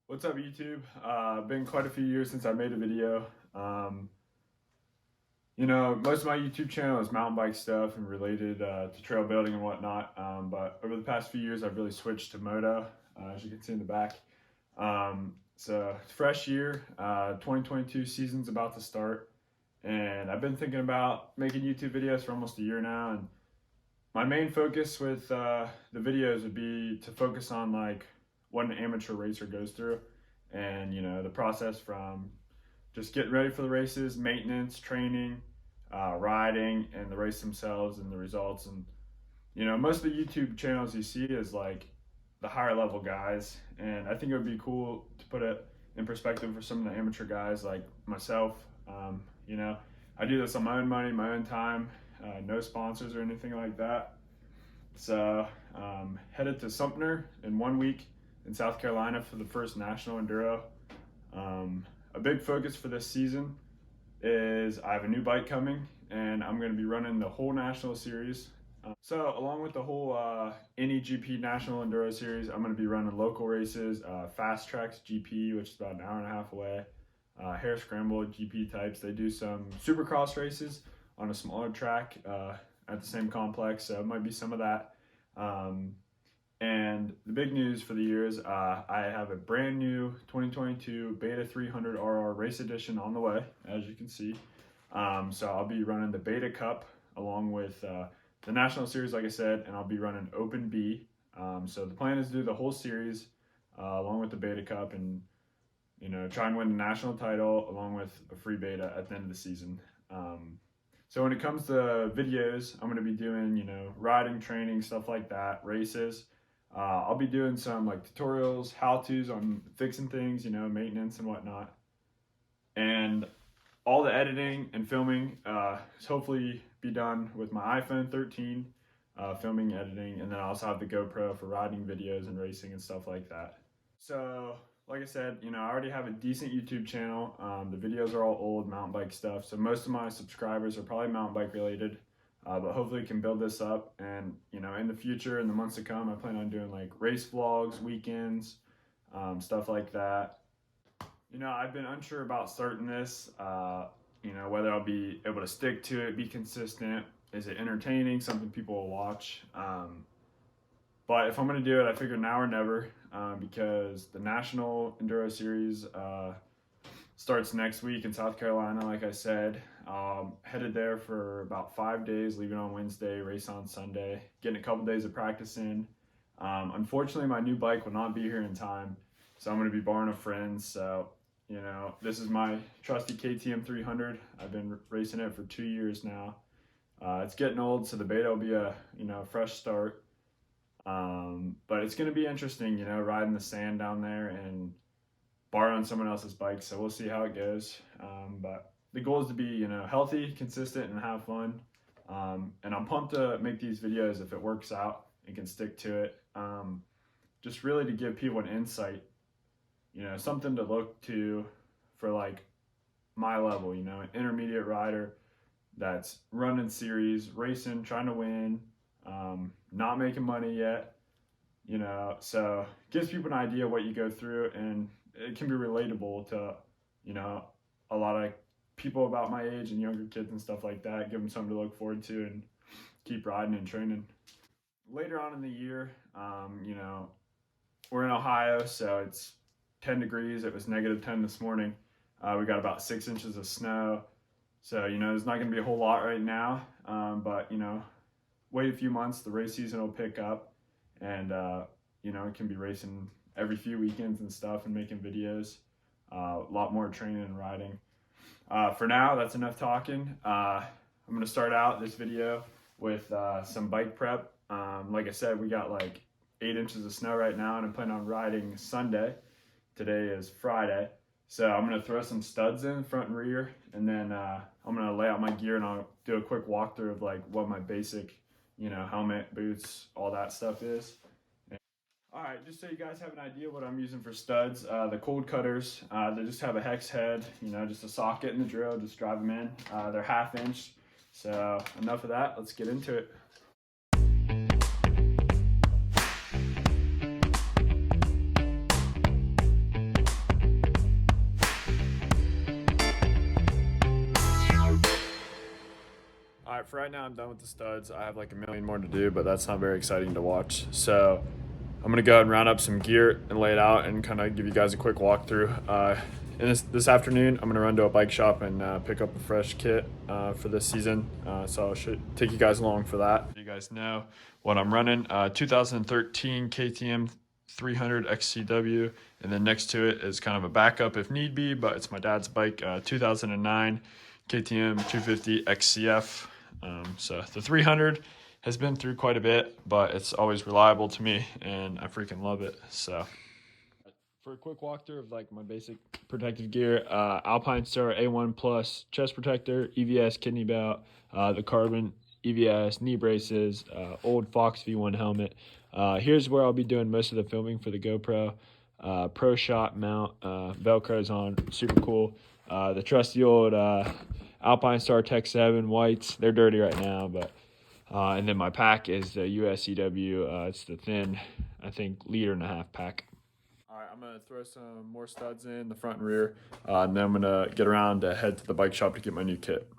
What's up, YouTube? Been quite a few years since I made a video. Most of my YouTube channel is mountain bike stuff and related to trail building and whatnot. But over the past few years, I've really switched to moto, as you can see in the back. So it's a fresh year. 2022 season's about to start, and I've been thinking about making YouTube videos for almost a year now. And my main focus with the videos would be to focus on like what an amateur racer goes through, and the process from just getting ready for the races, maintenance, training, riding, and the race themselves and the results. And most of the YouTube channels you see is like the higher level guys, and I think it would be cool to put it in perspective for some of the amateur guys like myself. I do this on my own money, my own time, no sponsors or anything like that. So headed to Sumter in 1 week in South Carolina for the first National Enduro. A big focus for this season is I have a new bike coming, and I'm going to be running the whole National Series. So along with the whole NEPG National Enduro Series, I'm going to be running local races, Fast Tracks GP, which is about an hour and a half away, Hare Scramble GP types. They do some supercross races on a smaller track at the same complex, so it might be some of that. And the big news for the year is I have a brand new 2022 Beta 300 RR Race Edition on the way, as you can see. So I'll be running the Beta Cup along with the National Series, like I said, and I'll be running Open B. So the plan is to do the whole series along with the Beta Cup, and try and win the national title along with a free beta at the end of the season. So when it comes to videos, I'm going to be doing, riding, training, stuff like that, races. I'll be doing some like tutorials, how-tos on fixing things, maintenance and whatnot. And all the editing and filming is hopefully be done with my iPhone 13, filming, editing, and then I also have the GoPro for riding videos and racing and stuff like that. So like I said, I already have a decent YouTube channel. The videos are all old mountain bike stuff, so most of my subscribers are probably mountain bike related. But hopefully we can build this up, and in the future, in the months to come, I plan on doing like race vlogs, weekends, stuff like that. I've been unsure about starting this, whether I'll be able to stick to it, be consistent. Is it entertaining, something people will watch? But if I'm going to do it, I figure now or never, because the National Enduro Series starts next week in South Carolina, like I said. Headed there for about 5 days, leaving on Wednesday, race on Sunday, getting a couple days of practice in. Unfortunately, my new bike will not be here in time, so I'm going to be borrowing a friend. So, this is my trusty KTM 300. I've been racing it for 2 years now. It's getting old, so the beta will be a fresh start. But it's going to be interesting, riding the sand down there and borrowing someone else's bike. So we'll see how it goes. But the goal is to be, healthy, consistent, and have fun. And I'm pumped to make these videos if it works out and can stick to it. Just really to give people an insight, something to look to for like my level, an intermediate rider that's running series, racing, trying to win, not making money yet, so gives people an idea what you go through, and it can be relatable to, a lot of people about my age and younger kids and stuff like that. Give them something to look forward to and keep riding and training. Later on in the year, we're in Ohio, so it's 10 degrees. It was -10 this morning. We got about 6 inches of snow. So, there's not going to be a whole lot right now, but, wait a few months, the race season will pick up, and, it can be racing every few weekends and stuff and making videos, a lot more training and riding. For now, that's enough talking. I'm going to start out this video with some bike prep. Like I said, we got like 8 inches of snow right now, and I'm planning on riding Sunday. Today is Friday. So I'm going to throw some studs in front and rear, and then I'm going to lay out my gear, and I'll do a quick walkthrough of like what my basic, helmet, boots, all that stuff is. All right, just so you guys have an idea what I'm using for studs, the cold cutters, they just have a hex head, just a socket and the drill, just drive them in. They're 1/2 inch. So enough of that, let's get into it. right, for right now, I'm done with the studs. I have like a million more to do, but that's not very exciting to watch. So I'm gonna go ahead and round up some gear and lay it out and kind of give you guys a quick walkthrough. And this afternoon, I'm gonna run to a bike shop and pick up a fresh kit for this season. So I should take you guys along for that. You guys know what I'm running. 2013 KTM 300 XCW, and then next to it is kind of a backup if need be, but it's my dad's bike. 2009 KTM 250 XCF. So the 300 has been through quite a bit, but it's always reliable to me, and I freaking love it. So for a quick walkthrough of like my basic protective gear, Alpine Star A1 Plus chest protector, EVS kidney belt, the carbon EVS knee braces, old Fox V1 helmet. Here's where I'll be doing most of the filming for the GoPro. Pro Shot mount, Velcro's on, super cool. The trusty old Alpine Star Tech 7 whites. They're dirty right now, but and then my pack is the USCW. It's the thin, I think, 1.5 liter pack. All right, I'm gonna throw some more studs in the front and rear, and then I'm gonna get around to head to the bike shop to get my new kit.